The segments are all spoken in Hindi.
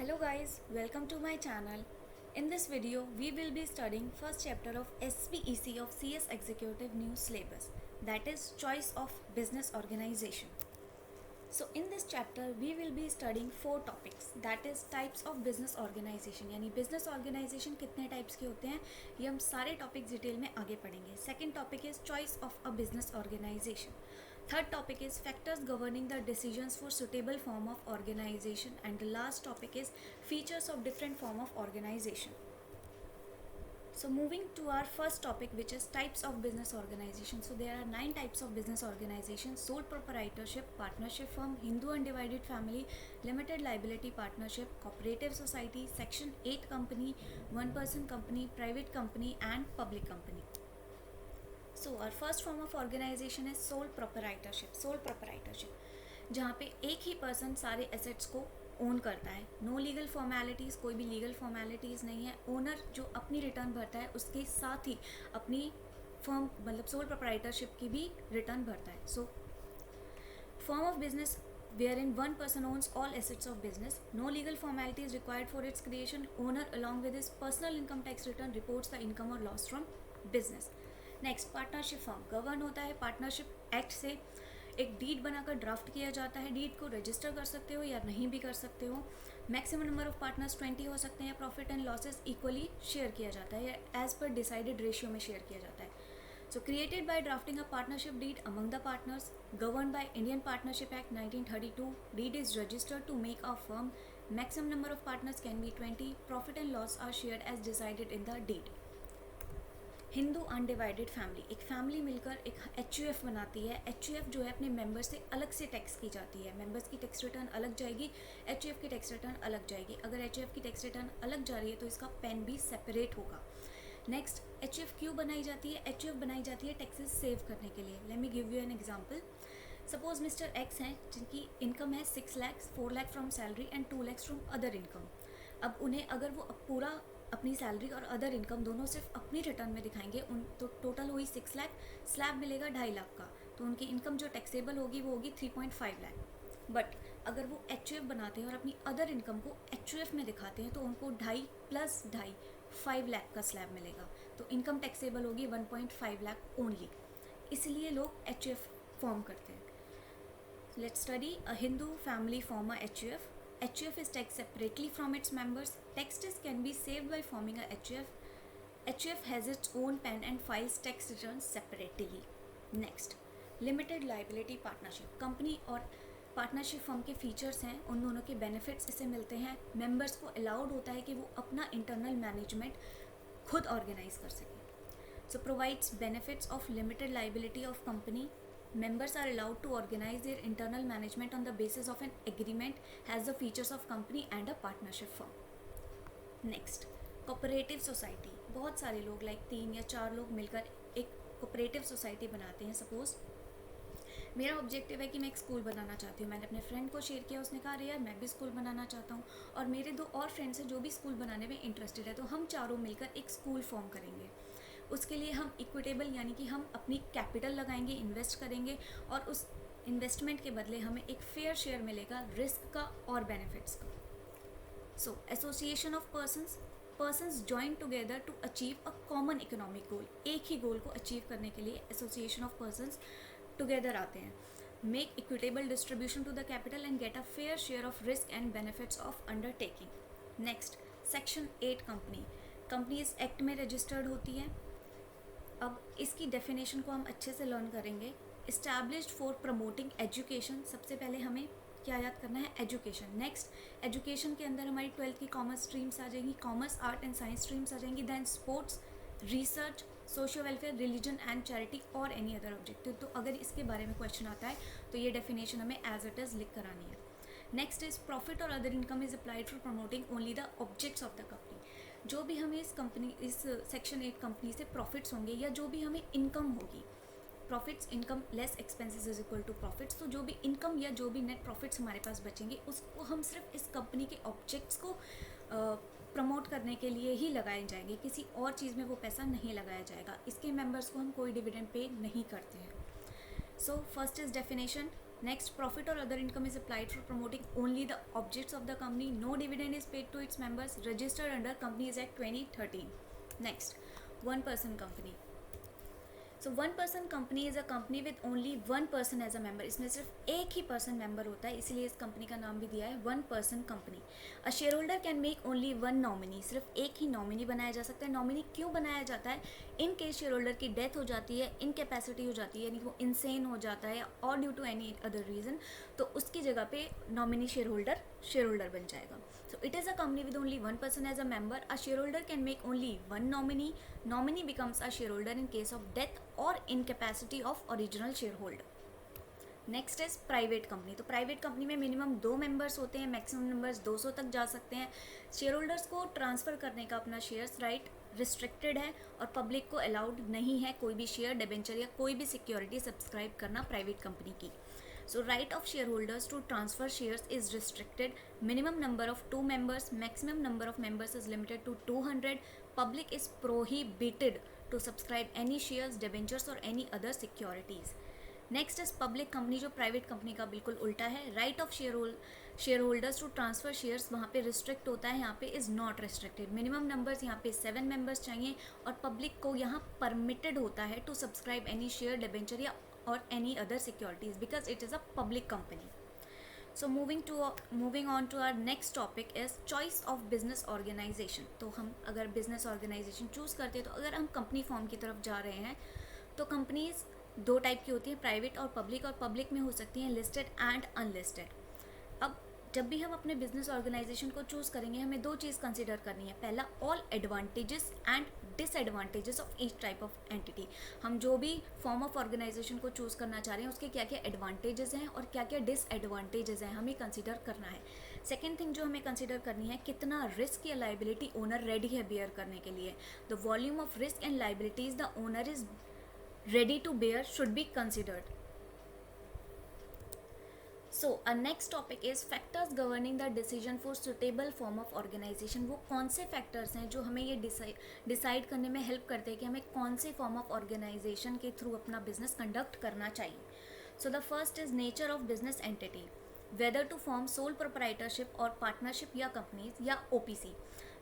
Hello guys, welcome to my channel. In this video, we will be studying first chapter of SPEC of CS Executive New Syllabus, that is Choice of Business Organization. So in this chapter, we will be studying four topics, that is types of business organization, यानी business organization कितने types के होते हैं, ये हम सारे topics डिटेल में आगे पढ़ेंगे. Second topic is choice of a business organization. Third topic is factors governing the decisions for suitable form of organization, and the last topic is features of different form of organization. So moving to our first topic, which is types of business organization. So there are 9 types of business organization: sole proprietorship, partnership firm, Hindu undivided family, limited liability partnership, cooperative society, section 8 company, one person company, private company and public company. So our first form of organization is sole proprietorship. Sole proprietorship जहाँ पे एक ही पर्सन सारे एसेट्स को ओन करता है. नो लीगल फॉर्मेलिटीज़, कोई भी लीगल फॉर्मेलिटीज़ नहीं है. ओनर जो अपनी रिटर्न भरता है उसके साथ ही अपनी फर्म मतलब सोल प्रोप्राइटरशिप की भी रिटर्न भरता है. So form of business wherein one person owns all assets of business. No legal formality is required for its creation. Owner along with his personal income tax return reports the income or loss from business. Next partnership form govern होता है पार्टनरशिप एक्ट से. एक डीड बनाकर ड्राफ्ट किया जाता है. डीड को रजिस्टर कर सकते हो या नहीं भी कर सकते हो. मैक्सिमम नंबर ऑफ पार्टनर्स 20 हो सकते हैं. Profit and losses equally share किया जाता है या एज पर डिसाइडेड रेशियो में शेयर किया जाता है. So created by drafting a partnership deed among the partners. Govern by Indian partnership act 1932. Deed is registered to make a firm. Maximum number of partners can be 20. Profit and loss are shared as decided in the deed. Hindu undivided family, एक फैमिली मिलकर एक HUF बनाती है. HUF जो है अपने मेंबर्स से अलग से टैक्स की जाती है. मेंबर्स की टैक्स रिटर्न अलग जाएगी, HUF की टैक्स रिटर्न अलग जाएगी. अगर HUF की टैक्स रिटर्न अलग जा रही है तो इसका पेन भी सेपरेट होगा. नेक्स्ट, HUF क्यों बनाई जाती है? HUF बनाई जाती है टैक्सेस सेव करने के लिए. Let me give you an example. Suppose mister x हैं जिनकी इनकम है 6 lakh, 4 lakh from salary and 2 lakh from other income. अब उन्हें अगर वो पूरा अपनी सैलरी और अदर इनकम दोनों सिर्फ अपनी रिटर्न में दिखाएंगे उन तो टोटल हुई 6 लाख. स्लैब मिलेगा 2.5 लाख का, तो उनकी इनकम जो टैक्सेबल होगी वो होगी 3.5 लाख. बट अगर वो HUF बनाते हैं और अपनी अदर इनकम को HUF में दिखाते हैं तो उनको 2.5 प्लस 2.5 5 लाख का स्लैब मिलेगा. तो इनकम टैक्सेबल होगी 1.5 लाख ओनली. इसलिए लोग HUF फॉर्म करते हैं. Let's study a Hindu family form a HUF. HUF is taxed separately from its members. Taxes can be saved by forming a HUF. HUF has its own PAN and files tax returns separately. Next, limited liability partnership. Company और पार्टनरशिप फर्म के फीचर्स हैं, उन दोनों के बेनिफिट्स इसे मिलते हैं. मेंबर्स को अलाउड होता है कि वो अपना इंटरनल मैनेजमेंट खुद ऑर्गेनाइज कर सकें. So provides benefits of limited liability of company. Members are allowed to organize their internal management on the basis of an agreement, has the features of company and a partnership firm. Next, cooperative society. बहुत सारे लोग लाइक 3 या 4 लोग मिलकर एक कोऑपरेटिव सोसाइटी बनाते हैं. सपोज मेरा ऑब्जेक्टिव है कि मैं एक स्कूल बनाना चाहती हूँ. मैंने अपने फ्रेंड को शेयर किया, उसने कहा अरे यार मैं भी स्कूल बनाना चाहता हूँ, और मेरे 2 और फ्रेंड्स हैं जो भी स्कूल बनाने में इंटरेस्टेड है. तो हम चारों मिलकर एक स्कूल फॉर्म करेंगे. उसके लिए हम इक्विटेबल यानी कि हम अपनी कैपिटल लगाएंगे, इन्वेस्ट करेंगे, और उस इन्वेस्टमेंट के बदले हमें एक फेयर शेयर मिलेगा रिस्क का और बेनिफिट्स का. So association of persons join together to achieve a common economic goal. एक ही गोल को अचीव करने के लिए एसोसिएशन ऑफ पर्सन्स टुगेदर आते हैं. Make equitable distribution to the capital and get a fair share of risk and benefits of undertaking. Next, section 8 company इस एक्ट में रजिस्टर्ड होती है. अब इसकी डेफिनेशन को हम अच्छे से लर्न करेंगे. Established for promoting education. सबसे पहले हमें क्या याद करना है? एजुकेशन. नेक्स्ट, एजुकेशन के अंदर हमारी 12th की कॉमर्स स्ट्रीम्स आ जाएंगी, commerce art and science streams आ जाएंगी. Then sports, research, social welfare, religion and charity और एनी अदर ऑब्जेक्टिव. तो अगर इसके बारे में क्वेश्चन आता है तो ये डेफिनेशन हमें एज इट इज़ लिख कर आनी है. नेक्स्ट इज प्रॉफिट और other income is applied for promoting only the objects of the company. जो भी हमें इस सेक्शन 8 कंपनी से प्रॉफिट्स होंगे या जो भी हमें इनकम होगी, profits income less expenses is equal to profits. तो जो भी इनकम या जो भी नेट प्रॉफिट्स हमारे पास बचेंगे उसको हम सिर्फ इस कंपनी के ऑब्जेक्ट्स को प्रमोट करने के लिए ही लगाए जाएंगे. किसी और चीज़ में वो पैसा नहीं लगाया जाएगा. इसके मेंबर्स को हम कोई डिविडेंड पे नहीं करते हैं. So first is definition. Next, profit or other income is applied for promoting only the objects of the company. No dividend is paid to its members. Registered under Companies Act 2013. Next, one person company. So one person company is a company with only one person as a member. इसमें सिर्फ एक ही पर्सन मेंबर होता है, इसीलिए इस कंपनी का नाम भी दिया है one person company. A share holder can make only one nominee. सिर्फ एक ही नॉमिनी बनाया जा सकता है. नॉमिनी क्यों बनाया जाता है? इन केस शेयर होल्डर की डेथ हो जाती है, इनकेपेसिटी हो जाती है, यानी वो इंसेन हो जाता है और due to any other reason, तो उसकी जगह पे नॉमिनी शेयर होल्डर बन जाएगा. So it is a company with only one person as a member. A shareholder can make only one nominee. Nominee becomes a shareholder in case of death or incapacity of original shareholder. Next is private company. तो प्राइवेट कंपनी में मिनिमम 2 मेंबर्स होते हैं, मैक्सिमम नंबर्स 200 तक जा सकते हैं. शेयर होल्डर्स को ट्रांसफ़र करने का अपना शेयर्स राइट रिस्ट्रिक्टेड है और पब्लिक को अलाउड नहीं है कोई भी शेयर, डिबेंचर या कोई भी सिक्योरिटी सब्सक्राइब करना प्राइवेट कंपनी की. So right of shareholders to transfer shares is restricted. Minimum number of 2 members, maximum number of members is limited to 200. Public is prohibited to subscribe any shares, debentures or any other securities. Next is public company, जो प्राइवेट कंपनी का बिल्कुल उल्टा है. Right of shareholders to transfer shares वहाँ पे रिस्ट्रिक्ट होता है, यहाँ पे is not restricted. Minimum numbers यहाँ पे 7 मेंबर्स चाहिए और पब्लिक को यहाँ परमिटेड होता है to subscribe any share, debenture या or any other securities because it is a public company. So moving on to our next topic is choice of business organization. तो हम अगर business organization choose करते हैं, तो अगर हम company form की तरफ जा रहे हैं तो companies 2 टाइप की होती हैं, प्राइवेट और पब्लिक. और पब्लिक में हो सकती हैं लिस्टेड एंड अनलिस्टेड. अब जब भी हम अपने बिजनेस ऑर्गेनाइजेशन को चूज़ करेंगे, हमें 2 चीज़ कंसिडर करनी है. पहला, all advantages and disadvantages of each type of entity. हम जो भी फॉर्म ऑफ ऑर्गेनाइजेशन को चूज़ करना चाह रहे हैं उसके क्या क्या एडवांटेजेस हैं और क्या क्या डिसएडवांटेजेस हैं, हमें कंसिडर करना है. सेकेंड थिंग जो हमें कंसिडर करनी है, कितना रिस्क या लाइबिलिटी ओनर रेडी है बेयर करने के लिए. The volume of risk and liabilities the owner is ready to bear should be considered. So our next topic is factors governing the decision for suitable form of organization. वो कौन से फैक्टर्स हैं जो हमें ये डिसाइड करने में हेल्प करते हैं कि हमें कौन से फॉर्म ऑफ ऑर्गेनाइजेशन के थ्रू अपना बिजनेस कंडक्ट करना चाहिए. So the first is nature of business entity, whether to form sole proprietorship और पार्टनरशिप या कंपनीज या OPC.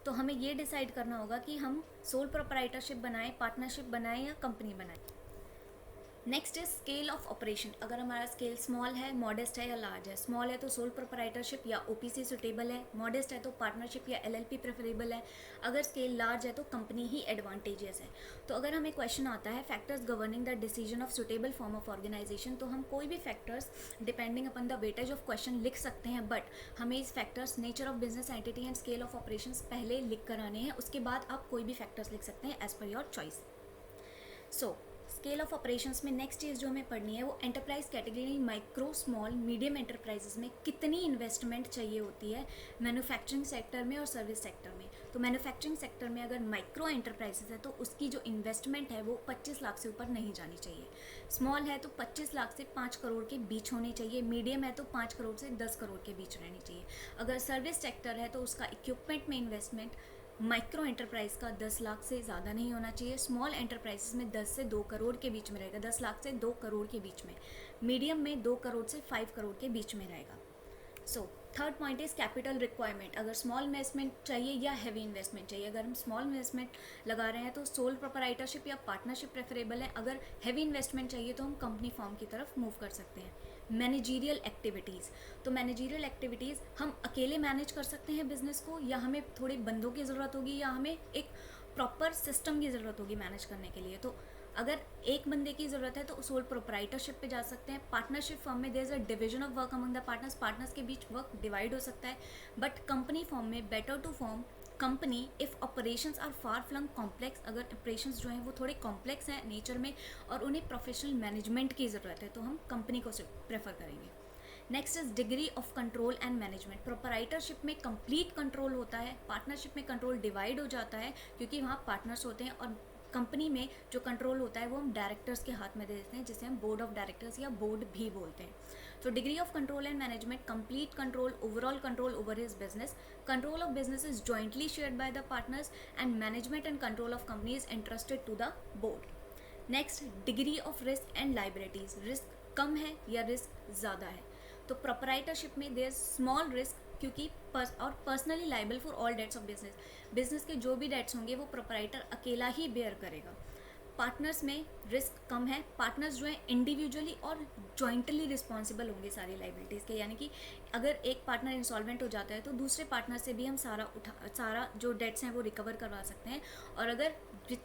तो हमें ये डिसाइड करना होगा कि हम सोल प्रोप्राइटरशिप बनाएं, पार्टनरशिप बनाएं या कंपनी बनाएं. Next is scale of operation. अगर हमारा स्केल स्मॉल है, मॉडेस्ट है या लार्ज है. स्मॉल है तो सोल प्रोप्राइटरशिप या OPC सुटेबल है. मॉडेस्ट है तो पार्टनरशिप या LLP प्रेफरेबल है. अगर स्केल लार्ज है तो कंपनी ही एडवांटेजियस है. तो अगर हमें क्वेश्चन आता है factors governing the decision of suitable form of organisation, तो हम कोई भी factors depending upon the weightage of question लिख सकते हैं, बट हमें इस factors nature of business entity and scale of operations पहले लिख कर आने हैं. उसके बाद आप कोई भी फैक्टर्स लिख सकते हैं as per your choice. So scale of operations में नेक्स्ट चीज़ जो हमें पढ़नी है वो enterprise category, micro small medium enterprises में कितनी इन्वेस्टमेंट चाहिए होती है मैन्युफैक्चरिंग सेक्टर में और सर्विस सेक्टर में. तो मैन्युफैक्चरिंग सेक्टर में अगर माइक्रो एंटरप्राइजेस है तो उसकी जो इन्वेस्टमेंट है वो 25 लाख से ऊपर नहीं जानी चाहिए. स्मॉल है तो 25 लाख से 5 करोड़ के बीच होनी चाहिए. मीडियम है तो 5 करोड़ से 10 करोड़ के बीच रहनी चाहिए. अगर सर्विस सेक्टर है तो उसका इक्विपमेंट में इन्वेस्टमेंट माइक्रो एंटरप्राइज का 10 लाख से ज़्यादा नहीं होना चाहिए. स्मॉल एंटरप्राइजेस में 10 से 2 करोड़ के बीच में रहेगा, 10 लाख से 2 करोड़ के बीच में. मीडियम में 2 करोड़ से 5 करोड़ के बीच में रहेगा. So third point is capital requirement. अगर स्मॉल इन्वेस्टमेंट चाहिए या हैवी इन्वेस्टमेंट चाहिए. अगर हम स्मॉल इन्वेस्टमेंट लगा रहे हैं तो सोल प्रोप्राइटरशिप या पार्टनरशिप प्रेफरेबल है. अगर हैवी इन्वेस्टमेंट चाहिए तो हम कंपनी फॉर्म की तरफ मूव कर सकते हैं. Managerial activities. तो मैनेजीरियल एक्टिविटीज़ हम अकेले मैनेज कर सकते हैं बिजनेस को, या हमें थोड़े बंदों की ज़रूरत होगी, या हमें एक प्रॉपर सिस्टम की ज़रूरत होगी मैनेज करने के लिए. तो अगर एक बंदे की ज़रूरत है तो सोल प्रोप्राइटरशिप पे जा सकते हैं. पार्टनरशिप फॉर्म में there is a division of work among the partners. Partners के बीच वर्क डिवाइड हो सकता है. बट कंपनी फॉर्म में better to form company if operations are far flung complex. अगर ऑपरेशंस जो हैं वो थोड़े कॉम्प्लेक्स हैं नेचर में और उन्हें प्रोफेशनल मैनेजमेंट की ज़रूरत है, तो हम कंपनी को प्रेफर करेंगे. Next is degree of control and management. Proprietorship में कंप्लीट कंट्रोल होता है, पार्टनरशिप में कंट्रोल डिवाइड हो जाता है क्योंकि वहाँ पार्टनर्स होते हैं, और कंपनी में जो कंट्रोल होता है वो हम डायरेक्टर्स के हाथ में दे देते हैं, जिसे हम बोर्ड ऑफ डायरेक्टर्स या बोर्ड भी बोलते हैं. So degree of control and management, complete control, overall control over his business. Control of business is jointly shared by the partners, and management and control of company is entrusted to the board. Next, degree of risk and liabilities. Risk कम है या रिस्क ज़्यादा है। तो प्रोपराइटरशिप में देयर स्मॉल रिस्क, क्योंकि और personally liable for all debts of business, business के जो भी डेट्स होंगे वो प्रोपराइटर अकेला ही बेयर करेगा। पार्टनर्स में रिस्क कम है, पार्टनर्स जो है इंडिविजुअली और जॉइंटली रिस्पॉन्सिबल होंगे सारी लाइबिलिटीज़ के, यानी कि अगर एक पार्टनर इंसॉल्वेंट हो जाता है तो दूसरे पार्टनर से भी हम सारा जो डेट्स हैं वो रिकवर करवा सकते हैं, और अगर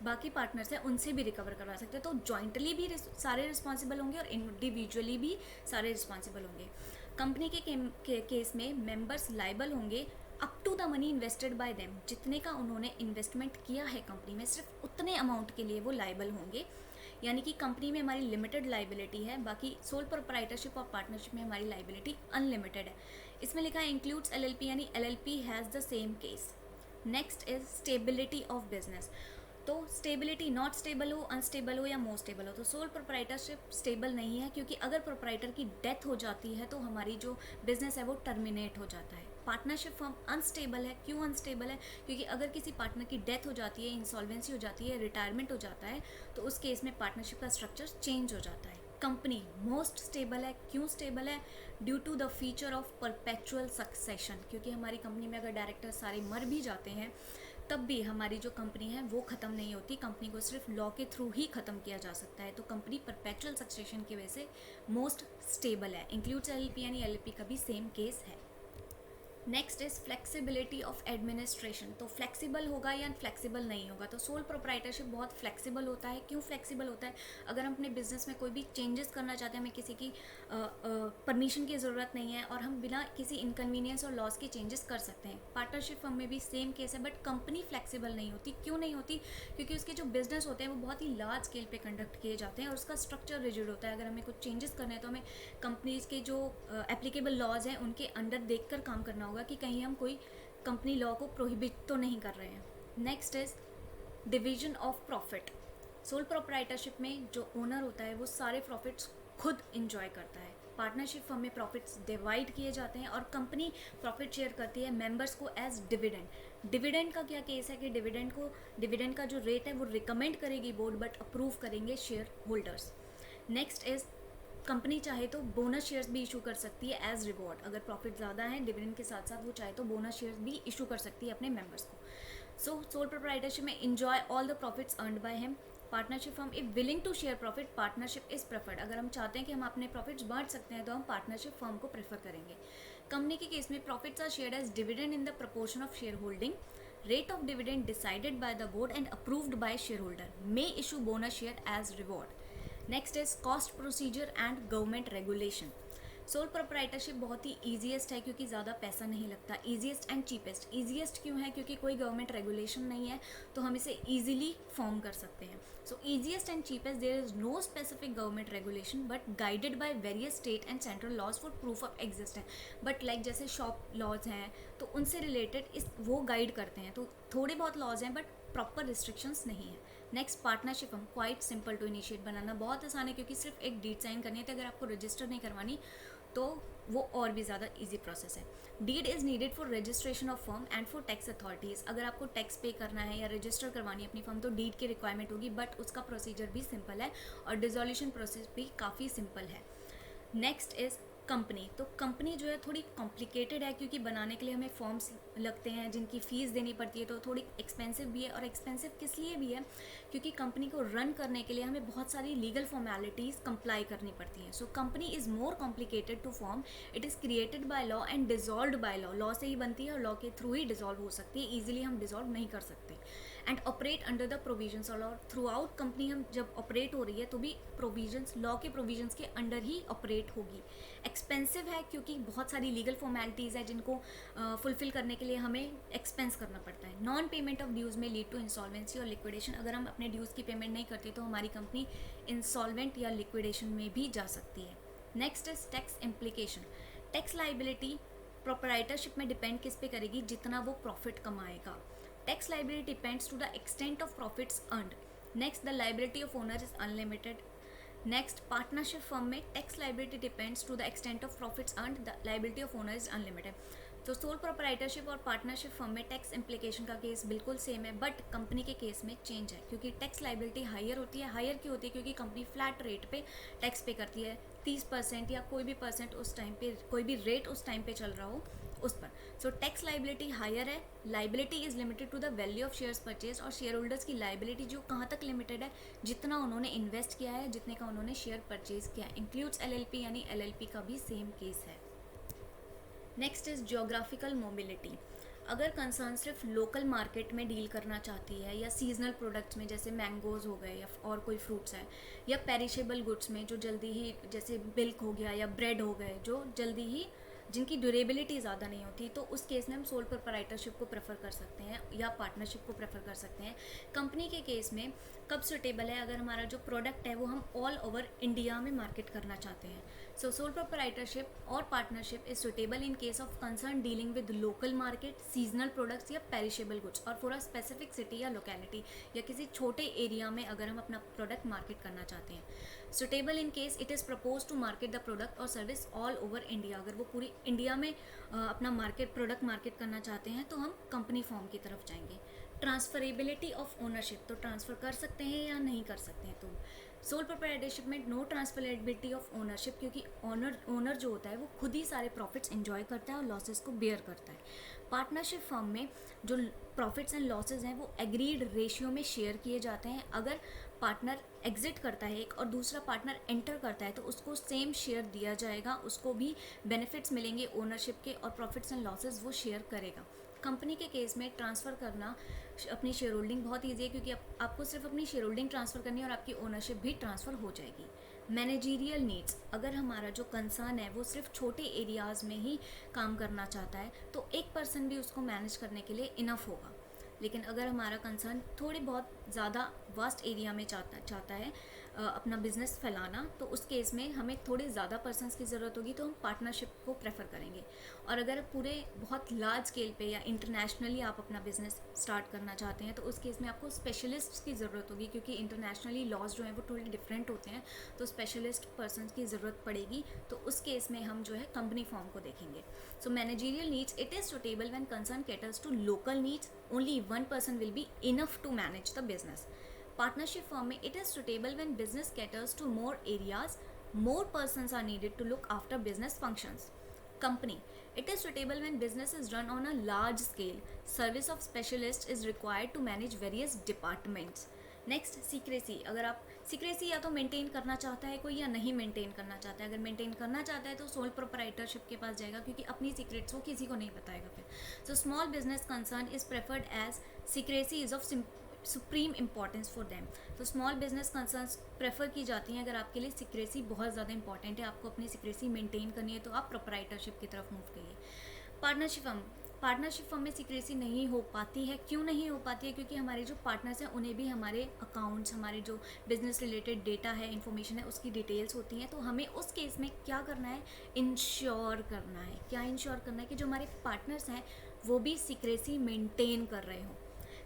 बाकी पार्टनर्स हैं उनसे भी रिकवर करवा सकते हैं। तो जॉइंटली भी सारे रिस्पॉन्सिबल होंगे और इंडिविजुअली भी सारे रिस्पॉन्सिबल होंगे। कंपनी के केस में मेंबर्स लाइबल होंगे up to the money invested by them, जितने का उन्होंने इन्वेस्टमेंट किया है कंपनी में सिर्फ उतने अमाउंट के लिए वो लाइबल होंगे। यानी कि कंपनी में हमारी लिमिटेड लाइबिलिटी है, बाकी सोल प्रोप्राइटरशिप और पार्टनरशिप में हमारी लाइबिलिटी अनलिमिटेड है। इसमें लिखा है इंक्लूड्स एलएलपी, यानी LLP has the same case. Next is stability of business. तो स्टेबिलिटी, नॉट स्टेबल हो, अनस्टेबल हो या मोस्ट स्टेबल हो। तो सोल प्रोप्राइटरशिप स्टेबल नहीं है, क्योंकि अगर प्रोप्राइटर की डेथ हो जाती है तो हमारी जो बिजनेस है वो टर्मिनेट हो जाता है। पार्टनरशिप फर्म अनस्टेबल है। क्यों अनस्टेबल है? क्योंकि अगर किसी पार्टनर की डेथ हो जाती है, इंसॉल्वेंसी हो जाती है, रिटायरमेंट हो जाता है, तो उस केस में पार्टनरशिप का स्ट्रक्चर चेंज हो जाता है। कंपनी मोस्ट स्टेबल है। क्यों स्टेबल है? Due to the feature of perpetual succession, क्योंकि हमारी कंपनी में अगर डायरेक्टर सारे मर भी जाते हैं तब भी हमारी जो कंपनी है वो ख़त्म नहीं होती, कंपनी को सिर्फ लॉ के थ्रू ही ख़त्म किया जा सकता है। तो कंपनी परपेचुअल सक्सेशन की वजह से मोस्ट स्टेबल है। इंक्लूड्स एलएलपी, यानी एलएलपी का भी सेम केस है। Next is flexibility of administration. तो फ्लेक्सिबल होगा या फ्लेक्सिबल नहीं होगा? तो सोल प्रोप्राइटरशिप बहुत फ्लेक्सिबल होता है। क्यों फ्लेक्सिबल होता है? अगर हम अपने बिजनेस में कोई भी चेंजेस करना चाहते हैं, हमें किसी की परमिशन की ज़रूरत नहीं है और हम बिना किसी इनकन्वीनियंस और लॉस के चेंजेस कर सकते हैं। पार्टनरशिप फर्म में भी सेम केस है, बट कंपनी फ्लेक्सिबल नहीं होती। क्यों नहीं होती? क्योंकि उसके जो बिजनेस होते हैं वो बहुत ही लार्ज स्केल पे कंडक्ट किए जाते हैं और उसका स्ट्रक्चर रिजिड होता है। अगर हमें कुछ चेंजेस करने हैं तो हमें कंपनीज के जो एप्लीकेबल लॉज हैं उनके अंडर देखकर काम करना होगा कि कहीं हम कोई कंपनी लॉ को प्रोहिबिट तो नहीं कर रहे हैं। Next is division of profit. Soul proprietorship में जो ओनर होता है वो सारे प्रॉफिट्स खुद इंजॉय करता है। पार्टनरशिप फर्म में प्रॉफिट्स डिवाइड किए जाते हैं और कंपनी प्रॉफिट शेयर करती है मेंबर्स को एज डिविडेंड। डिविडेंड का क्या केस है कि डिविडेंड का जो रेट है वो रिकमेंड करेगी बोर्ड, बट अप्रूव करेंगे share holders. Next is company चाहे तो बोनस शेयर्स भी इशू कर सकती है एज रिवॉर्ड। अगर प्रॉफिट ज़्यादा है डिविडेंड के साथ साथ वो चाहे तो बोनस शेयर्स भी इशू कर सकती है अपने मेंबर्स को। सो सोल प्रोप्राइटरशिप में enjoy all the profits earned by him. Partnership firm if willing to share profit, partnership is preferred. अगर हम चाहते हैं कि हम अपने प्रॉफिट्स बांट सकते हैं तो हम पार्टनरशिप फर्म को प्रेफर करेंगे। कंपनी के केस में profits are shared as dividend in the proportion of shareholding. Rate of dividend decided by the board and approved by shareholder. May issue bonus share as reward. Next is cost procedure and government regulation. Sole proprietorship बहुत ही ईजीएस्ट है क्योंकि ज़्यादा पैसा नहीं लगता। Easiest and cheapest. ईजीएस्ट क्यों है? क्योंकि कोई गवर्नमेंट रेगुलेशन नहीं है तो हम इसे ईजिली फॉर्म कर सकते हैं। So easiest and cheapest, there is no specific government regulation but guided by various state and central laws for proof of existence. But like जैसे शॉप लॉज हैं तो उनसे रिलेटेड वो गाइड करते हैं। तो थोड़े बहुत लॉज हैं बट प्रॉपर रिस्ट्रिक्शंस नहीं है। नेक्स्ट पार्टनरशिप हम क्वाइट सिंपल टू इनिशिएट। बनाना बहुत आसान है क्योंकि सिर्फ एक डीड साइन करनी है। तो अगर आपको रजिस्टर नहीं करवानी तो वो और भी ज़्यादा इजी प्रोसेस है। Deed is needed for registration of firm and for tax authorities. अगर आपको टैक्स पे करना है या रजिस्टर करवानी है अपनी फर्म तो डीड की रिक्वायरमेंट होगी, बट उसका प्रोसीजर भी सिंपल है और डिसोल्यूशन प्रोसेस भी काफ़ी सिंपल है। Next is company. तो कंपनी जो है थोड़ी कॉम्प्लिकेटेड है क्योंकि बनाने के लिए हमें फॉर्म्स लगते हैं जिनकी फ़ीस देनी पड़ती है, तो थोड़ी एक्सपेंसिव भी है। और एक्सपेंसिव किस लिए भी है? क्योंकि कंपनी को रन करने के लिए हमें बहुत सारी लीगल फॉर्मेलिटीज़ कंप्लाई करनी पड़ती हैं। So company is more complicated to form. It is created by law and dissolved by law. Law से ही बनती है और लॉ के थ्रू ही डिजॉल्व हो सकती है। ईजिली हम डिजॉल्व नहीं कर सकते। And operate under the provisions और थ्रू आउट कंपनी हम जब ऑपरेट हो रही है तो भी प्रोविजंस, लॉ के प्रोविजंस के अंडर ही ऑपरेट होगी। एक्सपेंसिव है क्योंकि बहुत सारी लीगल फॉर्मेलिटीज़ है जिनको फुलफिल करने के लिए हमें एक्सपेंस करना पड़ता है। नॉन पेमेंट ऑफ ड्यूज़ में लीड टू इंसॉल्वेंसी और लिक्विडेशन। अगर हम अपने ड्यूज़ की पेमेंट नहीं करते तो हमारी कंपनी इंसॉल्वेंट या लिक्विडेशन में भी जा सकती है। Next is tax implication. Tax liability proprietorship में डिपेंड किस पे करेगी? जितना वो प्रॉफिट कमाएगा। Tax liability depends to the extent of profits earned. Next, the liability of owner is unlimited. Next, partnership firm में tax liability depends to the extent of profits earned. The liability of owner is unlimited. तो सोल प्रोप्राइटरशिप और पार्टनरशिप फर्म में टैक्स इम्प्लीकेशन का केस बिल्कुल सेम है, बट कंपनी के केस में चेंज है क्योंकि टैक्स लाइबिलिटी हायर होती है। हायर क्यों होती है? क्योंकि कंपनी फ्लैट रेट पे टैक्स पे करती है। 30% या कोई भी परसेंट उस टाइम पे, कोई भी रेट उस टाइम पे चल रहा हो उस पर। सो टैक्स लाइबिलिटी हायर है, liability is limited to the value of shares purchase, और शेयर होल्डर्स की लाइबिलिटी जो कहाँ तक लिमिटेड है, जितना उन्होंने इन्वेस्ट किया है, जितने का उन्होंने शेयर परचेज किया है। इंक्लूड्स एलएलपी, यानी एलएलपी का भी सेम केस है। Next is geographical mobility. अगर कंसर्न सिर्फ लोकल मार्केट में डील करना चाहती है या सीजनल प्रोडक्ट्स में जैसे मैंगोज हो गए या और कोई फ्रूट्स है, या पेरिशेबल गुड्स में जो जल्दी ही, जैसे मिल्क हो गया या ब्रेड हो गए जो जल्दी ही, जिनकी ड्यूरेबिलिटी ज़्यादा नहीं होती, तो उस केस में हम सोल प्रोप्राइटरशिप को प्रेफर कर सकते हैं या पार्टनरशिप को प्रेफर कर सकते हैं। कंपनी के केस में कब सुटेबल है, अगर हमारा जो प्रोडक्ट है वो हम ऑल ओवर इंडिया में मार्केट करना चाहते हैं। सो सोल प्रोप्राइटरशिप और partnership is suitable in case of concern dealing with local market, seasonal products या पेरिशेबल गुड्स, और फॉर अ स्पेसिफिक सिटी या लोकेलिटी, या किसी छोटे एरिया में अगर हम अपना प्रोडक्ट मार्केट करना चाहते हैं। Suitable in case it is propose to market the product और सर्विस ऑल ओवर इंडिया, अगर वो पूरी इंडिया में अपना प्रोडक्ट मार्केट करना चाहते हैं तो हम कंपनी फॉर्म की तरफ जाएंगे। ट्रांसफरेबिलिटी ऑफ ओनरशिप, तो ट्रांसफ़र कर सकते हैं या नहीं कर सकते हैं। तो सोल प्रोप्राइटरशिप में नो ट्रांसफरेबिलिटी ऑफ ओनरशिप, क्योंकि ओनर जो होता है वो खुद ही सारे प्रॉफिट्स एंजॉय करता है और लॉसेस को बेयर करता है। पार्टनरशिप फर्म में जो प्रॉफिट्स एंड लॉसेज हैं वो एग्रीड रेशियो में शेयर किए जाते हैं। अगर पार्टनर एग्जिट करता है एक और दूसरा पार्टनर एंटर करता है तो उसको सेम शेयर दिया जाएगा, उसको भी बेनिफिट्स मिलेंगे ओनरशिप के, और प्रॉफिट्स एंड लॉसेज वो शेयर करेगा। कंपनी के केस में ट्रांसफ़र करना अपनी शेयर होल्डिंग बहुत ईजी है, क्योंकि आपको सिर्फ अपनी शेयर होल्डिंग ट्रांसफ़र करनी है और आपकी ओनरशिप भी ट्रांसफ़र हो जाएगी। मैनेजीरियल नीड्स, अगर हमारा जो कंसर्न है वो सिर्फ छोटे एरियाज़ में ही काम करना चाहता है तो एक पर्सन भी उसको मैनेज करने के लिए इनफ होगा। लेकिन अगर हमारा कंसर्न थोड़ी बहुत ज़्यादा वास्ट एरिया में चाहता है अपना बिजनेस फैलाना, तो उस केस में हमें थोड़े ज़्यादा पर्सन्स की ज़रूरत होगी, तो हम पार्टनरशिप को प्रेफर करेंगे। और अगर पूरे बहुत लार्ज स्केल पे या इंटरनेशनली आप अपना बिजनेस स्टार्ट करना चाहते हैं तो उस केस में आपको स्पेशलिस्ट्स की ज़रूरत होगी, क्योंकि इंटरनेशनली लॉज जो हैं वो थोड़े डिफरेंट होते हैं, तो स्पेशलिस्ट पर्सन की ज़रूरत पड़ेगी। तो उस केस में हम जो है कंपनी फॉर्म को देखेंगे। So managerial needs, it is suitable when concern caters to local needs, only one person will be enough to manage the business. Partnership firm में it is suitable when business caters to more areas, more persons are needed to look after business functions. Company, it is suitable when business is run on a large scale, service of specialists is required to manage various departments. Next secrecy, अगर आप सीक्रेसी या तो मेंटेन करना चाहता है कोई या नहीं मेंटेन करना चाहता है। अगर मेंटेन करना चाहता है तो सोल प्रोप्राइटरशिप के पास जाएगा, क्योंकि अपनी सीक्रेट्स वो किसी को नहीं बताएगा फिर। So small business concern is preferred as secrecy is of supreme importance for them. तो स्मॉल बिजनेस कंसर्न्स प्रेफर की जाती हैं अगर आपके लिए सीक्रेसी बहुत ज़्यादा इंपॉर्टेंट है, आपको अपनी सीक्रेसी मेंटेन करनी है, तो आप प्रोप्राइटरशिप की तरफ मूव करिए। पार्टनरशिप फर्म में सीक्रेसी नहीं हो पाती है। क्यों नहीं हो पाती है? क्योंकि हमारे जो पार्टनर्स हैं उन्हें भी हमारे अकाउंट्स, हमारे जो बिजनेस रिलेटेड डेटा है, इन्फॉर्मेशन है, उसकी डिटेल्स होती हैं। तो हमें उस केस में क्या करना है, इंश्योर करना है। क्या इंश्योर करना है? कि जो हमारे पार्टनर्स हैं वो भी सीक्रेसी मेंटेन कर रहे हों।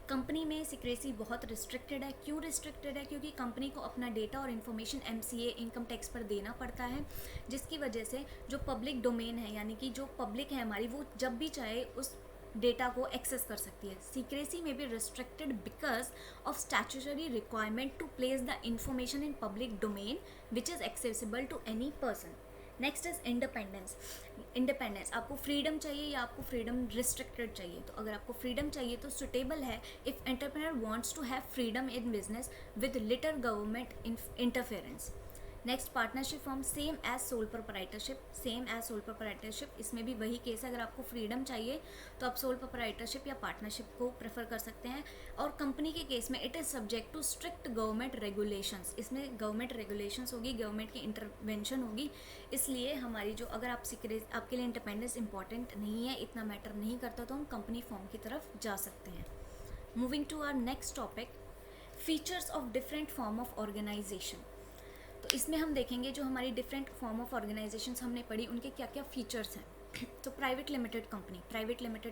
कंपनी में सीक्रेसी बहुत रिस्ट्रिक्टेड है। क्यों रिस्ट्रिक्टेड है? क्योंकि कंपनी को अपना डेटा और इन्फॉर्मेशन एमसीए इनकम टैक्स पर देना पड़ता है, जिसकी वजह से जो पब्लिक डोमेन है, यानी कि जो पब्लिक है हमारी, वो जब भी चाहे उस डेटा को एक्सेस कर सकती है। सीक्रेसी में भी restricted because of statutory requirement to place the information in public domain which is accessible to any person. Next is independence. आपको फ्रीडम चाहिए या आपको फ्रीडम रिस्ट्रिक्टेड चाहिए? तो अगर आपको फ्रीडम चाहिए तो सुटेबल है if entrepreneur wants to have freedom in business with little government interference. Next partnership form, same as sole proprietorship. इसमें भी वही केस है, अगर आपको फ्रीडम चाहिए तो आप सोल प्रोप्राइटरशिप या पार्टनरशिप को प्रेफर कर सकते हैं। और कंपनी के केस में it is subject to strict government regulations. इसमें गवर्नमेंट रेगुलेशंस होगी, गवर्नमेंट की इंटरवेंशन होगी। इसलिए हमारी जो, अगर आपके लिए इंडिपेंडेंस इंपॉर्टेंट नहीं है, इतना मैटर नहीं करता, तो हम कंपनी फॉर्म की तरफ जा सकते हैं। Moving to our next topic, features of different form of organisation. तो इसमें हम देखेंगे जो हमारी डिफरेंट फॉर्म ऑफ ऑर्गेनाइजेशंस हमने पढ़ी उनके क्या क्या फीचर्स हैं। तो प्राइवेट लिमिटेड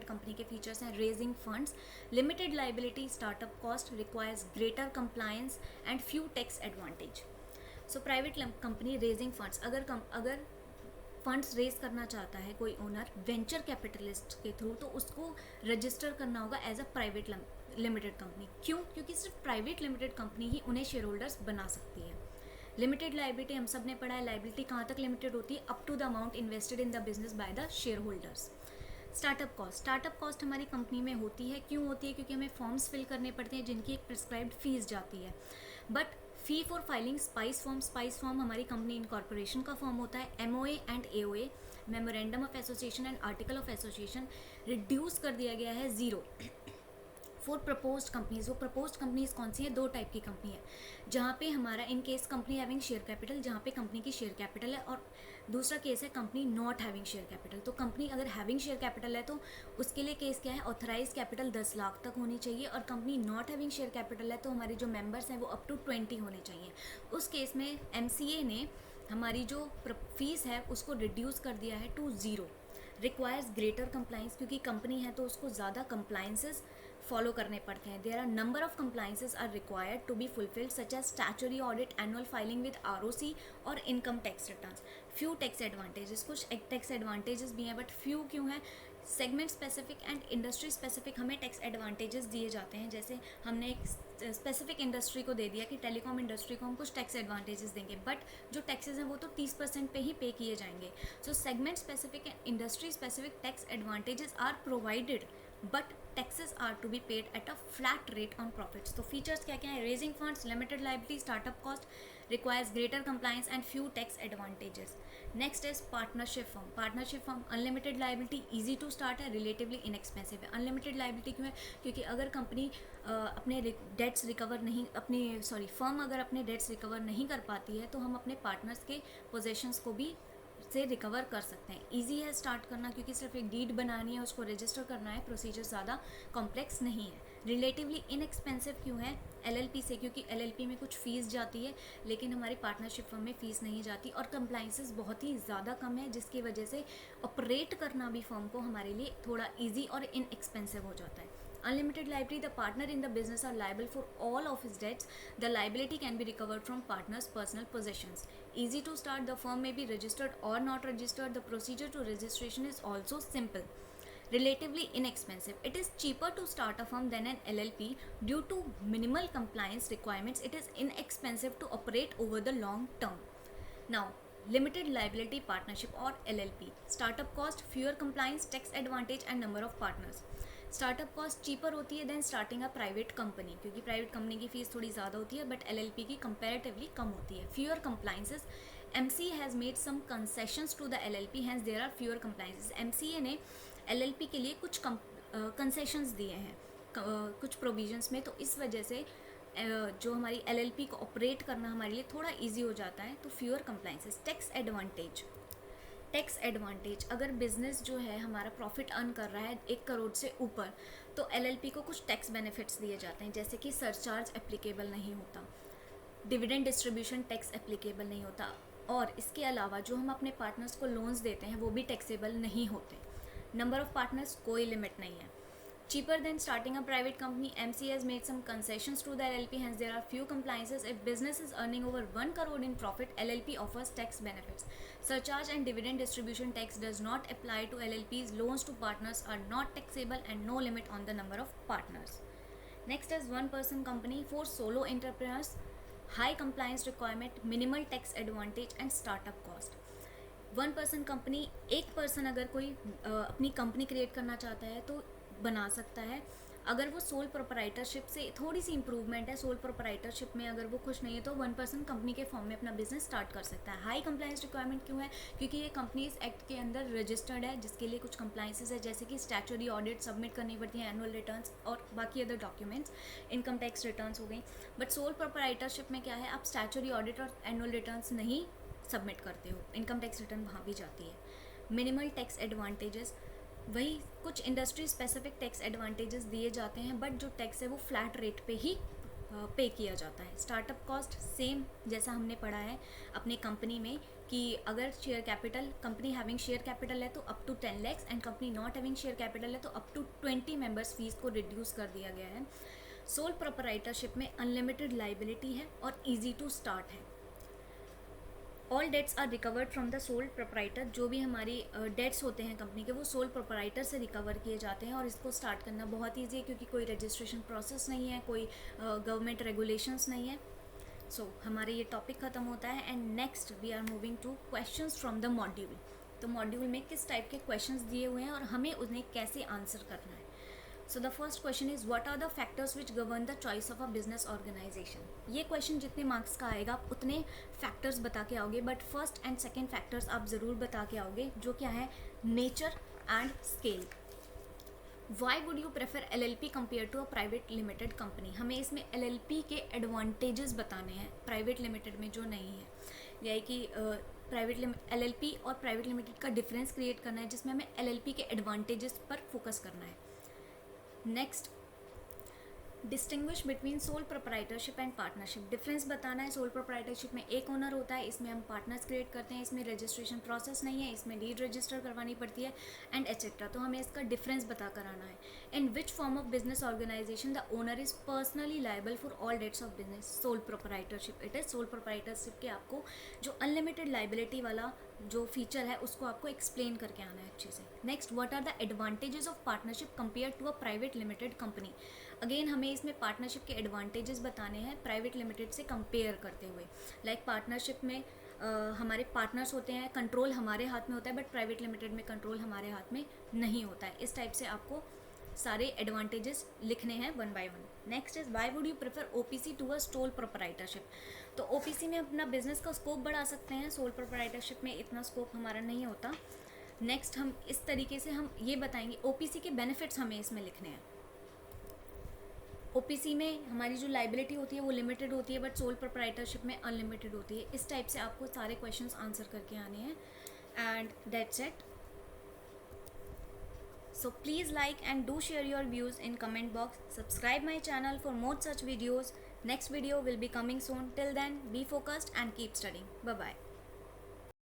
कंपनी के फीचर्स हैं, raising funds, limited liability, startup cost, requires greater compliance and few tax advantage. So private company raising funds, अगर फंड्स रेज करना चाहता है कोई ओनर वेंचर कैपिटलिस्ट के थ्रू, तो उसको रजिस्टर करना होगा as a private limited company. क्यों? क्योंकि सिर्फ प्राइवेट लिमिटेड कंपनी ही उन्हें शेयर होल्डर्स बना सकती है। लिमिटेड लाइबिलिटी हम सब ने पढ़ा है, लाइबिलिटी कहाँ तक लिमिटेड होती है, up to the amount invested in the business by the shareholders. Startup cost हमारी कंपनी में होती है, क्यों होती है, क्योंकि हमें फॉर्म्स फिल करने पड़ते हैं जिनकी एक प्रिस्क्राइब्ड फीस जाती है। But fee for filing spice form हमारी कंपनी इनकॉर्पोरेशन का फॉर्म होता है। MOA and AOA, memorandum of association and article of association, reduce कर दिया गया है 0 फॉर प्रपोज्ड कंपनीज। वो प्रपोज्ड कंपनीज कौन सी है, 2 टाइप की कंपनी है, जहाँ पे हमारा in case company having share capital, जहाँ पे कंपनी की शेयर कैपिटल है, और दूसरा केस है company not having share capital. तो कंपनी अगर हैविंग शेयर कैपिटल है तो उसके लिए केस क्या है, ऑथराइज कैपिटल 10 लाख तक होनी चाहिए, और company not having share capital है तो हमारे जो मेंबर्स हैं वो अप टू 20 होने चाहिए। उस केस में MCA ने हमारी जो फीस है उसको रिड्यूस कर दिया है टू 0। रिक्वायर्स ग्रेटर कंप्लाइंस, क्योंकि कंपनी है तो उसको ज़्यादा कंप्लाइंसेस फॉलो करने पड़ते हैं। There are number of compliances are required to be fulfilled such as statutory audit, annual filing with ROC और income tax returns. Few tax advantages, कुछ टैक्स एडवांटेजेस भी हैं, बट फ्यू क्यों है, segment specific and industry specific हमें टैक्स एडवांटेजेस दिए जाते हैं। जैसे हमने एक स्पेसिफिक इंडस्ट्री को दे दिया कि टेलीकॉम इंडस्ट्री को हम कुछ टैक्स एडवांटेजेस देंगे, बट जो टैक्सेस हैं वो तो 30% पे ही पे किए जाएंगे। So segment specific and industry specific tax advantages are provided, but taxes are to be paid at a flat rate on profits। तो फीचर्स क्या क्या है, raising funds, limited liability, startup cost, requires greater compliance and few tax advantages. Next is partnership firm, unlimited liability, easy to start है, रिलेटिवली इनएक्सपेंसिव है। अनलिमिटेड लाइबिलिटी क्यों है, क्योंकि अगर कंपनी अपने डेट्स रिकवर नहीं, फर्म अगर अपने डेट्स रिकवर नहीं कर पाती है तो हम अपने पार्टनर्स के पोजेशंस को भी से रिकवर कर सकते हैं। इजी है स्टार्ट करना, क्योंकि सिर्फ एक डीड बनानी है, उसको रजिस्टर करना है, प्रोसीजर ज़्यादा कॉम्प्लेक्स नहीं है। रिलेटिवली इनएक्सपेंसिव क्यों है, LLP से, क्योंकि LLP में कुछ फ़ीस जाती है लेकिन हमारी पार्टनरशिप फर्म में फ़ीस नहीं जाती, और कंप्लाइंसेस बहुत ही ज़्यादा कम है, जिसकी वजह से ऑपरेट करना भी फर्म को हमारे लिए थोड़ा ईजी और इनएक्सपेंसिव हो जाता है। Unlimited liability, the partner in the business are liable for all of his debts. The liability can be recovered from partner's personal possessions. Easy to start, the firm may be registered or not registered. The procedure to registration is also simple. Relatively inexpensive. It is cheaper to start a firm than an LLP due to minimal compliance requirements. It is inexpensive to operate over the long term. Now, limited liability partnership or LLP. Startup cost, fewer compliance, tax advantage and number of partners. Startup cost cheaper होती है than starting a private company, क्योंकि प्राइवेट कंपनी की फीस थोड़ी ज़्यादा होती है, बट LLP की कंपैरेटिवली कम होती है। Fewer compliances, MCA has made some concessions to the LLP, hence there are fewer compliances. MCA ने LLP के लिए कुछ कंसेशंस दिए हैं कुछ प्रोविजंस में, तो इस वजह से जो हमारी LLP को ऑपरेट करना हमारे लिए थोड़ा ईजी हो जाता है। तो फ्यूअर कंप्लाइंसेस। टैक्स एडवांटेज, अगर बिजनेस जो है हमारा प्रॉफिट अर्न कर रहा है 1 करोड़ से ऊपर, तो LLP को कुछ टैक्स बेनिफिट्स दिए जाते हैं, जैसे कि सरचार्ज एप्लीकेबल नहीं होता, डिविडेंड डिस्ट्रीब्यूशन टैक्स एप्लीकेबल नहीं होता, और इसके अलावा जो हम अपने पार्टनर्स को लोन्स देते हैं वो भी टैक्सेबल नहीं होते। नंबर ऑफ पार्टनर्स कोई लिमिट नहीं है। Cheaper than starting a private company, MCA has made some concessions to the LLP, hence there are few compliances. If business is earning over 1 crore in profit, LLP offers tax benefits. Surcharge and dividend distribution tax does not apply to LLPs. Loans to partners are not taxable and no limit on the number of partners. Next is one person company for solo entrepreneurs, high compliance requirement, minimal tax advantage and startup cost. 1 person company, एक पर्सन अगर कोई अपनी कंपनी क्रिएट करना चाहता है तो बना सकता है। अगर वो सोल प्रोपराइटरशिप से थोड़ी सी इंप्रूवमेंट है, सोल प्रोपराइटरशिप में अगर वो खुश नहीं है तो 1 पर्सन कंपनी के फॉर्म में अपना बिजनेस स्टार्ट कर सकता है। हाई कंप्लाइंस रिक्वायरमेंट क्यों है, क्योंकि ये कंपनीज एक्ट के अंदर रजिस्टर्ड है, जिसके लिए कुछ कंप्लाइंसेस है, जैसे कि स्टैच्यूटरी ऑडिट सबमिट करनी पड़ती है, एनुअल रिटर्न्स और बाकी other documents, income tax returns हो गई। बट सोल प्रोपराइटरशिप में क्या है, आप स्टैच्यूटरी ऑडिट और एनुअल रिटर्न्स नहीं सबमिट करते हो, इनकम टैक्स रिटर्न वहाँ भी जाती है। मिनिमल टैक्स एडवांटेजेस, वही कुछ इंडस्ट्री स्पेसिफिक टैक्स एडवांटेजेस दिए जाते हैं, बट जो टैक्स है वो फ्लैट रेट पे ही पे किया जाता है। स्टार्टअप कॉस्ट सेम जैसा हमने पढ़ा है अपनी कंपनी में, कि अगर share capital, company having share capital है तो up to 10 lakhs, and company not having share capital है तो अप टू 20 मेंबर्स फीस को रिड्यूस कर दिया गया है। सोल प्रोपराइटरशिप में अनलिमिटेड लाइबिलिटी है और ईजी टू स्टार्ट है। All debts are recovered from the sole proprietor, जो भी हमारी डेट्स होते हैं कंपनी के वो सोल प्रोपराइटर से रिकवर किए जाते हैं, और इसको स्टार्ट करना बहुत ईजी है क्योंकि कोई रजिस्ट्रेशन प्रोसेस नहीं है, कोई गवर्नमेंट रेगुलेशंस नहीं है। हमारे ये टॉपिक ख़त्म होता है and next we are moving to questions from the module. तो मॉड्यूल में किस टाइप के क्वेश्चंस दिए हुए हैं और हमें उन्हें कैसे आंसर करना है। So the first question is what are the factors which govern the choice of a business organisation. ये क्वेश्चन जितने मार्क्स का आएगा आप उतने फैक्टर्स बता के आओगे, but first and second factors आप ज़रूर बता के आओगे, जो क्या है nature and scale. Why would you prefer LLP compare to a private limited company. हमें इसमें LLP के एडवांटेजेस बताने हैं प्राइवेट लिमिटेड में जो नहीं है, यानी कि LLP और प्राइवेट लिमिटेड का डिफरेंस क्रिएट करना है, जिसमें हमें LLP के एडवांटेजेस पर फोकस करना है। Next, distinguish between sole proprietorship and partnership. Difference बताना है। सोल प्रोप्राइटरशिप में एक ओनर होता है, इसमें हम पार्टनर्स क्रिएट करते हैं, इसमें रजिस्ट्रेशन प्रोसेस नहीं है, इसमें डीड रजिस्टर करवानी पड़ती है एंड एटसेट्रा। तो हमें इसका डिफरेंस बता कर आना है। In which form of business organisation the owner is personally liable for all debts of business. Sole proprietorship, it is sole proprietorship के आपको जो अनलिमिटेड लाइबिलिटी वाला जो फीचर है उसको आपको एक्सप्लेन करके आना है अच्छे से। Next, what are the advantages of partnership compare to a private limited company. Again हमें इसमें पार्टनरशिप के एडवांटेजेस बताने हैं प्राइवेट लिमिटेड से कंपेयर करते हुए। लाइक पार्टनरशिप में हमारे पार्टनर्स होते हैं, कंट्रोल हमारे हाथ में होता है, बट प्राइवेट लिमिटेड में कंट्रोल हमारे हाथ में नहीं होता है। इस टाइप से आपको सारे एडवांटेजेस लिखने हैं one by one. Next is why would you prefer OPC to a sole proprietorship. तो OPC में अपना बिजनेस का स्कोप बढ़ा सकते हैं, सोल प्रोप्राइटरशिप में इतना स्कोप हमारा नहीं होता। नेक्स्ट, हम इस तरीके से हम ये बताएंगे OPC के बेनिफिट्स हमें इसमें लिखने हैं। OPC में हमारी जो लाइबिलिटी होती है वो लिमिटेड होती है, बट सोल प्रोप्राइटरशिप में अनलिमिटेड होती है। इस टाइप से आपको सारे क्वेश्चंस आंसर करके आने हैं and that's it. So please like and do share your views in comment box. Subscribe my channel for more such videos. Next video will be coming soon. Till then, be focused and keep studying. Bye bye.